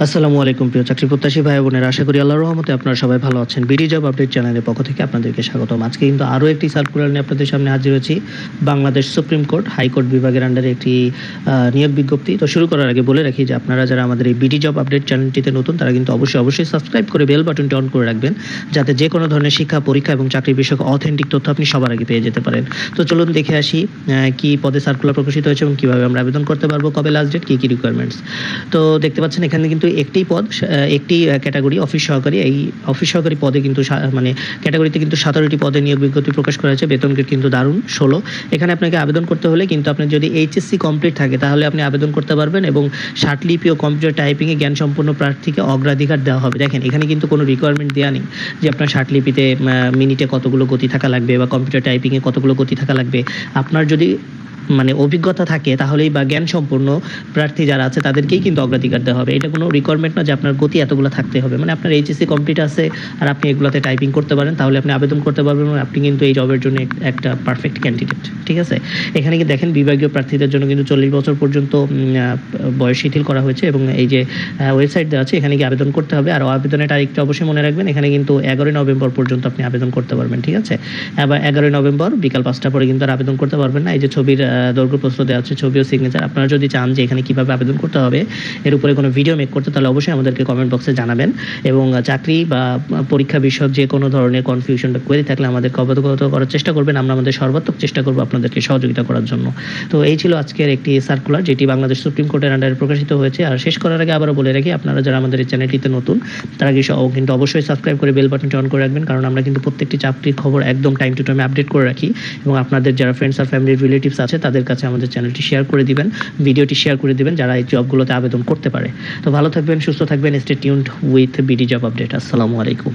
আসসালামু আলাইকুম প্রিয় চাকরি প্রত্যাশী ভাই বোনেরা, আশা করি আল্লাহর রহমতে আপনারা সবাই ভালো আছেন। বিডি জব আপডেট চ্যানেলের পক্ষ থেকে আপনাদেরকে স্বাগতম। আজকে কিন্তু আরও একটি সার্কুলার নিয়ে আপনাদের সামনে হাজির হয়েছি। বাংলাদেশ সুপ্রিম কোর্ট হাইকোর্ট বিভাগের আন্ডারে একটি নিয়োগ বিজ্ঞপ্তি। তো শুরু করার আগে বলে রাখি যে আপনারা যারা আমাদের এই বিডি জব আপডেট চ্যানেলটিতে নতুন, তারা কিন্তু অবশ্যই সাবস্ক্রাইব করে বেল বাটনটি অন করে রাখবেন, যাতে যে কোনো ধরনের শিক্ষা, পরীক্ষা এবং চাকরি বিষয়ক অথেন্টিক তথ্য আপনি সবার আগে পেয়ে যেতে পারেন। তো চলুন দেখে আসি কি পদে সার্কুলার প্রকাশিত হয়েছে এবং কীভাবে আমরা আবেদন করতে পারবো, কবে লাস্ট ডেট, কী রিকোয়ারমেন্টস। তো দেখতে পাচ্ছেন এখানে কিন্তু একটি পদ, একটি ক্যাটাগরি অফিস সহকারী। এই অফিস সহকারী পদে কিন্তু মানে ক্যাটাগরিতে কিন্তু 17টি পদে নিয়োগ বিজ্ঞপ্তি প্রকাশ করা হয়েছে। বেতন গ্রেড কিন্তু দারুণ 16। এখানে আপনাকে আবেদন করতে হলে কিন্তু আপনার যদি এইচএসসি কমপ্লিট থাকে তাহলে আপনি আবেদন করতে পারবেন, এবং ষাটলিপি ও কম্পিউটার টাইপিংয়ে জ্ঞান সম্পন্ন প্রার্থীকে অগ্রাধিকার দেওয়া হবে। দেখেন এখানে কিন্তু কোনো রিকোয়ারমেন্ট দেওয়া নেই যে আপনার ষাটলিপিতে মিনিটে কতগুলো গতি থাকা লাগবে বা কম্পিউটার টাইপিংয়ে কতগুলো গতি থাকা লাগবে। আপনার যদি অভিজ্ঞতা থাকে তাহলেই, বা জ্ঞান সম্পন্ন প্রার্থী যারা আছে তাদেরকেই কিন্তু অগ্রাধিকার দেওয়া হবে। এটা কোনো রিকোয়ারমেন্ট না যে আপনার গতি এতগুলো থাকতে হবে। আপনার এইচএসসি কমপ্লিট আছে আর আপনি এগুলোতে টাইপিং করতে পারেন, তাহলে আপনি আবেদন করতে পারবেন এবং আপনি কিন্তু এই জবের জন্য একটা পারফেক্ট ক্যান্ডিডেট। ঠিক আছে, এখানে কি দেখেন বিভাগীয় প্রার্থীদের জন্য কিন্তু 40 বছর পর্যন্ত বয়স শিথিল করা হয়েছে, এবং এই যে ওয়েবসাইট দেওয়া আছে এখানে কি আবেদন করতে হবে। আর আবেদনের তারিখটা অবশ্যই মনে রাখবেন, এখানে কিন্তু 11 নভেম্বর পর্যন্ত আপনি আবেদন করতে পারবেন। ঠিক আছে, আবার 11 নভেম্বর বিকাল 5টা পরে কিন্তু আর আবেদন করতে পারবেন না। এই যে ছবির দৈর্ঘ্য প্রস্থ দেওয়া আছে, ছবি ও সিগনেচার। আপনারা যদি চান যে এখানে কিভাবে আবেদন করতে হবে এর উপরে কোনো ভিডিও মেক করতে, তাহলে অবশ্যই আমাদেরকে কমেন্ট বক্সে জানাবেন, এবং চাকরি বা পরীক্ষা বিষয়ক যে কোনো ধরনের কনফিউশন বা কোয়েরি থাকলে আমাদেরকে অবগত করার চেষ্টা করবেন। আমরা আমাদের সর্বাত্মক চেষ্টা করবো আপনাদেরকে সহযোগিতা করার জন্য। তো এই ছিল আজকের একটি সার্কুলার, যেটি বাংলাদেশ সুপ্রিম কোর্টের আন্ডারে প্রকাশিত হয়েছে। আর শেষ করার আগে আবারও বলে রাখি, আপনারা যারা আমাদের এই চ্যানেলটিতে নতুন, তারা কিন্তু অবশ্যই সাবস্ক্রাইব করে বেল বাটনটি অন করে রাখবেন, কারণ আমরা কিন্তু প্রত্যেকটি চাকরির খবর একদম টাইম টু টাইম আপডেট করে রাখি। এবং আপনাদের যারা ফ্রেন্ডস আর ফ্যামিলির রিলেটিভস আছে তাদের কাছে আমাদের চ্যানেলটি শেয়ার করে দিবেন, ভিডিওটি শেয়ার করে দিবেন, যারা এই জবগুলোতে আবেদন করতে পারে। তো ভালো থাকবেন, সুস্থ থাকবেন। Stay tuned with BD job update. আসসালামু আলাইকুম।